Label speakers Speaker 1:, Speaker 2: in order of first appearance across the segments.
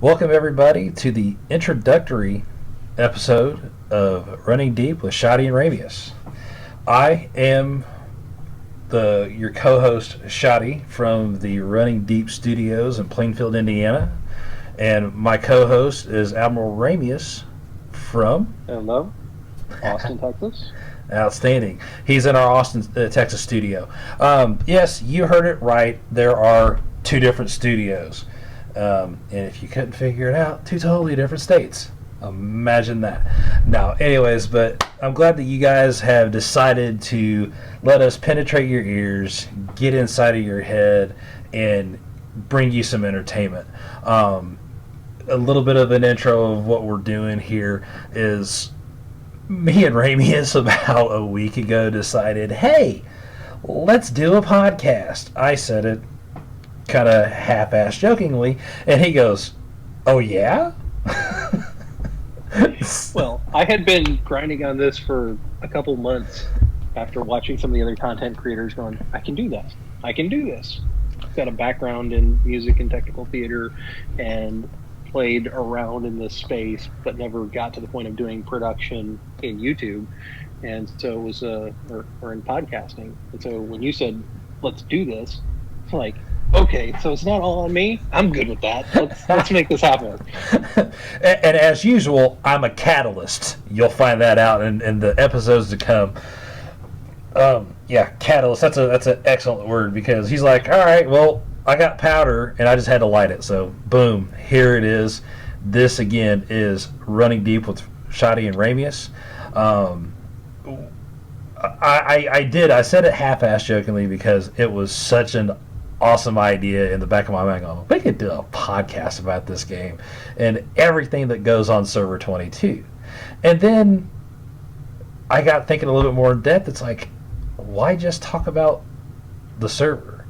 Speaker 1: Welcome, everybody, to the introductory episode of Running Deep with Shotty and Ramius. I am your co-host, Shotty, from the Running Deep Studios in Plainfield, Indiana. And my co-host is Admiral Ramius from...
Speaker 2: Hello, Austin, Texas.
Speaker 1: Outstanding. He's in our Austin, Texas studio. Yes, you heard it right. There are two different studios. And if you couldn't figure it out, two totally different states. Imagine that. No, anyways, but I'm glad that you guys have decided to let us penetrate your ears, get inside of your head, and bring you some entertainment. A little bit of an intro of what we're doing here is me and Ramius about a week ago decided, hey, let's do a podcast. I said it kind of half-assed jokingly, and he goes, oh yeah?
Speaker 2: Well, I had been grinding on this for a couple months after watching some of the other content creators going, I can do that. I can do this. I've got a background in music and technical theater and played around in this space, but never got to the point of doing production in YouTube. And so it was, or in podcasting. And so when you said, let's do this, it's like, okay, so it's not all on me. I'm good with that. Let's make this happen.
Speaker 1: And as usual, I'm a catalyst. You'll find that out in the episodes to come. Yeah, catalyst. That's an excellent word because he's like, all right, well, I got powder and I just had to light it. So boom, here it is. This again is Running Deep with Shotty and Ramius. I said it half-assed jokingly because it was such an awesome idea in the back of my mind going, we could do a podcast about this game and everything that goes on Server 22. And then I got thinking a little bit more in depth. It's like, why just talk about the server?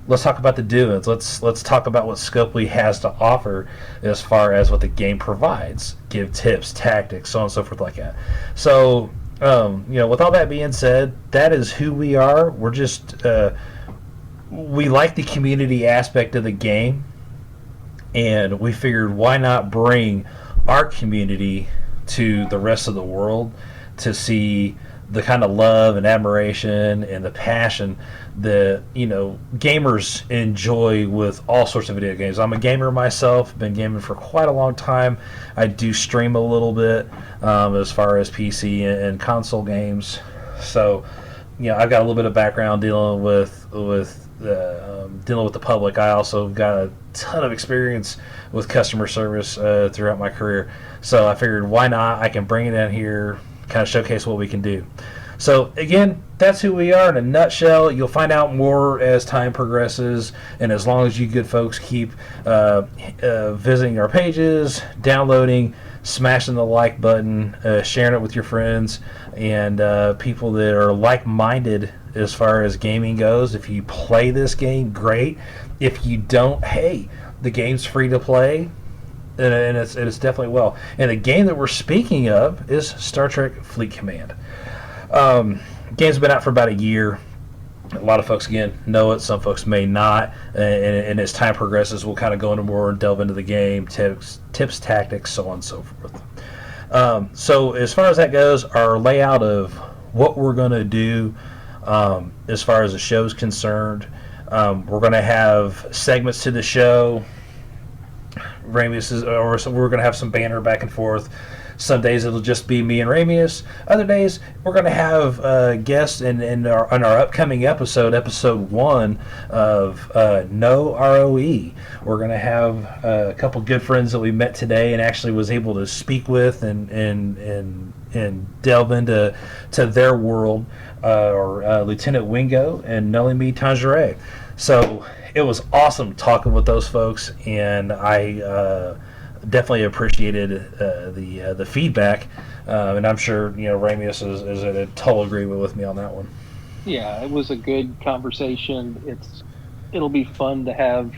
Speaker 1: Let's talk about the doings. Let's talk about what Scopely has to offer as far as what the game provides. Give tips, tactics, so on and so forth like that. So, with all that being said, that is who we are. We're just... we like the community aspect of the game, and we figured why not bring our community to the rest of the world to see the kind of love and admiration and the passion that gamers enjoy with all sorts of video games. I'm a gamer myself, been gaming for quite a long time. I do stream a little bit as far as PC and console games, so I've got a little bit of background dealing with the public. I also got a ton of experience with customer service throughout my career. So I figured, why not? I can bring it in here, kind of showcase what we can do. So again, that's who we are in a nutshell. You'll find out more as time progresses, and as long as you good folks keep visiting our pages, downloading, smashing the like button, sharing it with your friends, and people that are like-minded as far as gaming goes. If you play this game, great. If you don't, hey, the game's free to play, and it's definitely well. And the game that we're speaking of is Star Trek Fleet Command. Game's been out for about a year. A lot of folks, again, know it. Some folks may not. And as time progresses, we'll kind of go into more and delve into the game, tips, tactics, so on and so forth. So as far as that goes, our layout of what we're going to do as far as the show's concerned, we're going to have segments to the show. We're going to have some banter back and forth. Some days it'll just be me and Ramius. Other days we're going to have guests in our upcoming episode 1 of No ROE. We're going to have a couple good friends that we met today and actually was able to speak with and delve into their world, Lieutenant Wingo and Nellie Tangeray. So it was awesome talking with those folks, and I definitely appreciated the feedback, and I'm sure Ramius is in total agreement with me on that one.
Speaker 2: Yeah, it was a good conversation. It'll be fun to have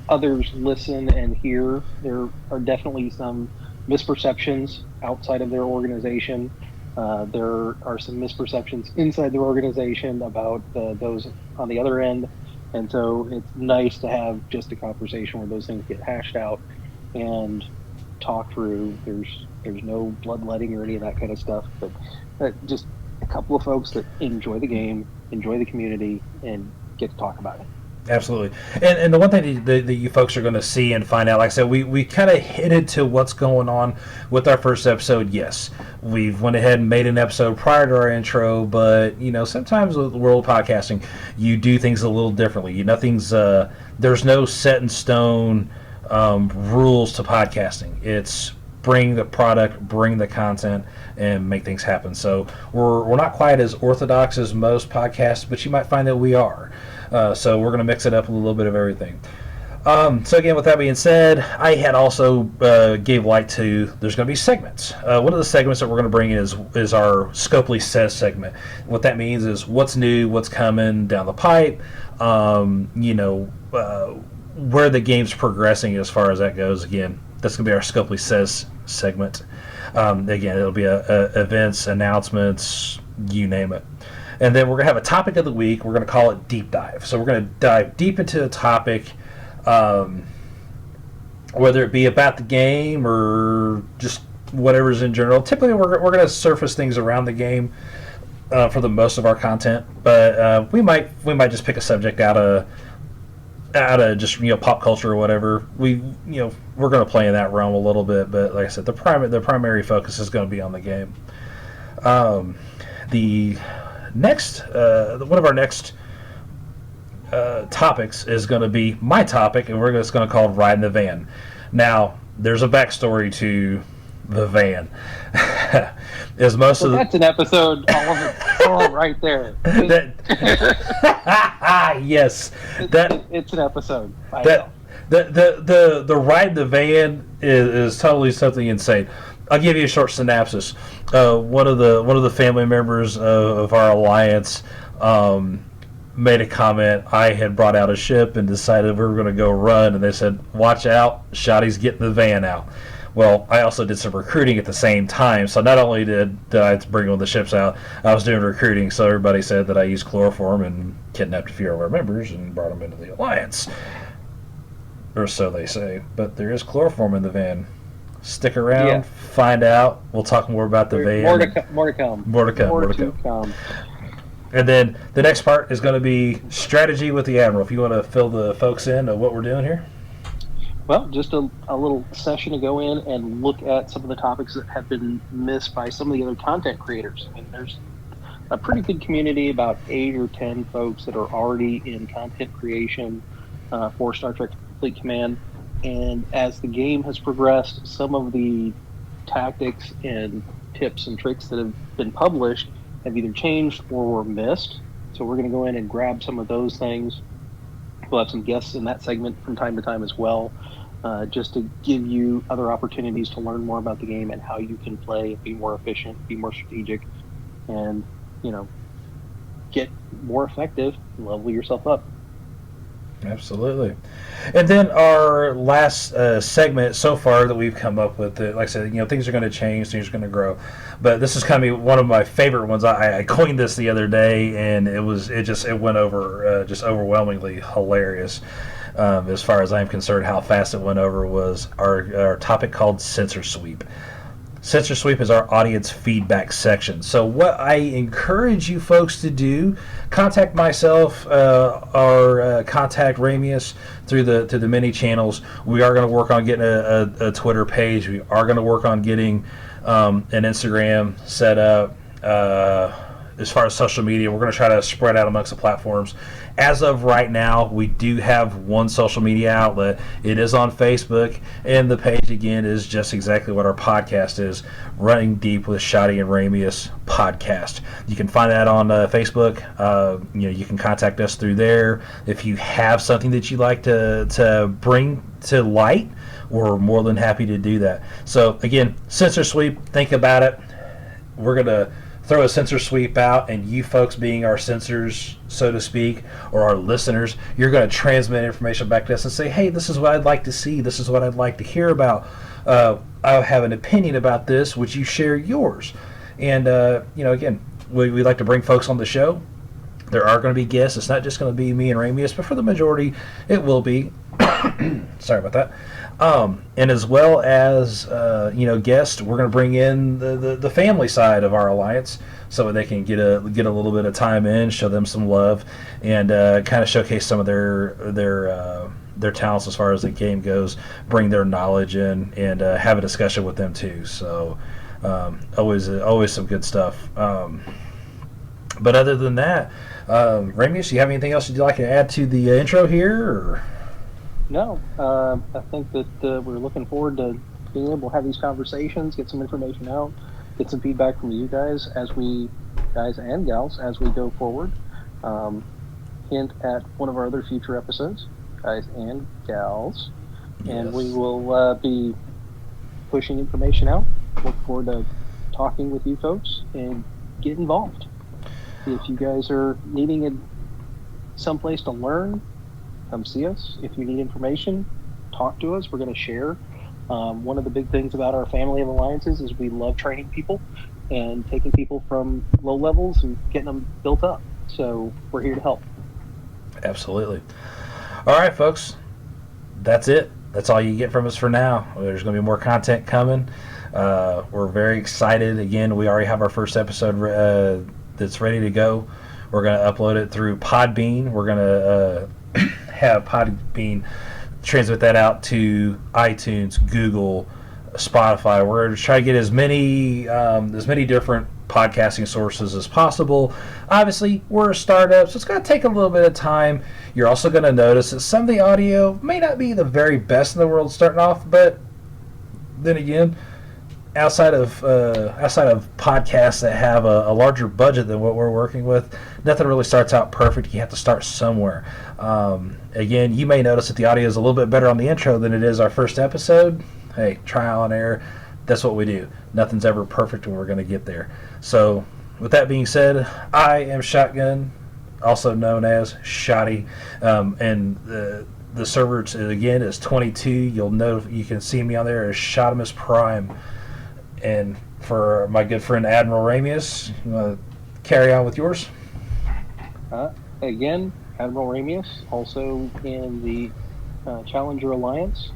Speaker 2: others listen and hear. There are definitely some misperceptions outside of their organization. There are some misperceptions inside their organization about those on the other end, and so it's nice to have just a conversation where those things get hashed out. and talk through. There's no bloodletting or any of that kind of stuff, but just a couple of folks that enjoy the game, enjoy the community, and get to talk about it.
Speaker 1: Absolutely. And the one thing that you folks are going to see and find out, like I said, we kind of hinted to what's going on with our first episode. Yes, we've went ahead and made an episode prior to our intro, but, sometimes with the world of podcasting, you do things a little differently. There's no set in stone rules to podcasting. It's bring the product, bring the content, and make things happen. So we're not quite as orthodox as most podcasts, but you might find that we are. So we're going to mix it up with a little bit of everything. So again, with that being said, I had also gave light to there's going to be segments. One of the segments that we're going to bring in is our Scopely Says segment. What that means is what's new, what's coming down the pipe, where the game's progressing as far as that goes. Again, that's going to be our Scopely Says segment. Again, it'll be events, announcements, you name it. And then we're going to have a topic of the week. We're going to call it Deep Dive. So we're going to dive deep into a topic, whether it be about the game or just whatever's in general. Typically, we're going to surface things around the game for the most of our content. But we might just pick a subject out of just pop culture or whatever. We're going to play in that realm a little bit. But like I said, the primary focus is going to be on the game. The next one of our next topics is going to be my topic, and we're just going to call it Riding the Van. Now, there's a backstory to the van.
Speaker 2: That's an episode all right there.
Speaker 1: Yes,
Speaker 2: it's an episode.
Speaker 1: The Ride the Van is totally something insane. I'll give you a short synopsis. One of the family members of our alliance made a comment. I had brought out a ship and decided we were going to go run, and they said, "Watch out, Shotty's getting the van out." Well, I also did some recruiting at the same time, so not only did I bring one of the ships out, I was doing recruiting, so everybody said that I used chloroform and kidnapped a few of our members and brought them into the alliance. Or so they say. But there is chloroform in the van. Stick around, find out. We'll talk more about the van.
Speaker 2: More to come.
Speaker 1: And then the next part is going to be strategy with the Admiral. If you want to fill the folks in of what we're doing here.
Speaker 2: Well, just a little session to go in and look at some of the topics that have been missed by some of the other content creators. I mean, there's a pretty good community, about 8 or 10 folks that are already in content creation for Star Trek Fleet Command. And as the game has progressed, some of the tactics and tips and tricks that have been published have either changed or were missed. So we're going to go in and grab some of those things. We'll have some guests in that segment from time to time as well, just to give you other opportunities to learn more about the game and how you can play, be more efficient, be more strategic, and, get more effective and level yourself up.
Speaker 1: Absolutely. And then our last segment so far that we've come up with, like I said, things are going to change, things are going to grow. But this is kind of one of my favorite ones. I coined this the other day, and it went over just overwhelmingly hilarious. As far as I'm concerned, how fast it went over was our topic called Sensor Sweep. Sensor Sweep is our audience feedback section. So what I encourage you folks to do, contact myself or contact Ramius through the many channels. We are going to work on getting a Twitter page. We are going to work on getting an Instagram set up. As far as social media, we're going to try to spread out amongst the platforms. As of right now, we do have one social media outlet. It is on Facebook, and the page, again, is just exactly what our podcast is, Running Deep with Shotty and Ramius podcast. You can find that on Facebook. You can contact us through there. If you have something that you'd like to bring to light, we're more than happy to do that. So, again, Sensor Sweep, think about it. We're going to throw a sensor sweep out, and you folks being our sensors, so to speak, or our listeners, you're going to transmit information back to us and say, hey, this is what I'd like to see, this is what I'd like to hear about, I have an opinion about this, would you share yours? And again, we like to bring folks on the show There are going to be guests. It's not just going to be me and Ramius, but for the majority, it will be. Sorry about that. And as well as guests, we're going to bring in the family side of our alliance, so they can get a little bit of time in, show them some love, and kind of showcase some of their talents as far as the game goes. Bring their knowledge in and have a discussion with them too. So always some good stuff. But other than that, Ramius, do you have anything else you'd like to add to the intro here? Or?
Speaker 2: No, I think that we're looking forward to being able to have these conversations, get some information out, get some feedback from you guys and gals, as we go forward. Hint at one of our other future episodes, guys and gals, and we will be pushing information out. Look forward to talking with you folks and get involved. If you guys are needing someplace to learn, come see us. If you need information, talk to us. We're going to share. One of the big things about our family of alliances is we love training people and taking people from low levels and getting them built up. So we're here to help.
Speaker 1: Absolutely. All right, folks. That's it. That's all you get from us for now. There's going to be more content coming. We're very excited. Again, we already have our first episode that's ready to go. We're going to upload it through Podbean. We're going to have Podbean transmit that out to iTunes, Google, Spotify. We're going to try to get as many different podcasting sources as possible. Obviously, we're a startup, so it's going to take a little bit of time. You're also going to notice that some of the audio may not be the very best in the world starting off, but then again, outside of podcasts that have a larger budget than what we're working with, nothing really starts out perfect. You have to start somewhere. Again, you may notice that the audio is a little bit better on the intro than it is our first episode. Hey, trial and error. That's what we do. Nothing's ever perfect, and we're going to get there. So, with that being said, I am Shotgun, also known as Shotty, and the server again is 22. You'll know, you can see me on there as Shotimus Prime. And for my good friend Admiral Ramius, you want to carry on with yours?
Speaker 2: Again, Admiral Ramius, also in the Challenger Alliance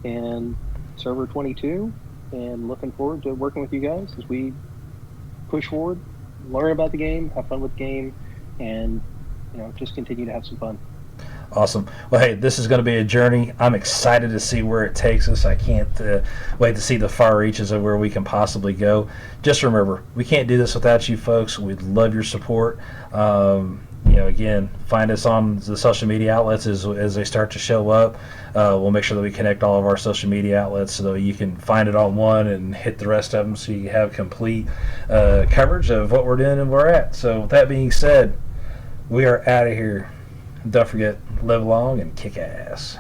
Speaker 2: and Server 22, and looking forward to working with you guys as we push forward, learn about the game, have fun with the game, and just continue to have some fun.
Speaker 1: Awesome. Well, hey, this is going to be a journey. I'm excited to see where it takes us. I can't wait to see the far reaches of where we can possibly go. Just remember, we can't do this without you folks. We'd love your support. Again, find us on the social media outlets as they start to show up. We'll make sure that we connect all of our social media outlets so that you can find it on one and hit the rest of them so you have complete coverage of what we're doing and where we're at. So with that being said, we are out of here. Don't forget, live long and kick ass.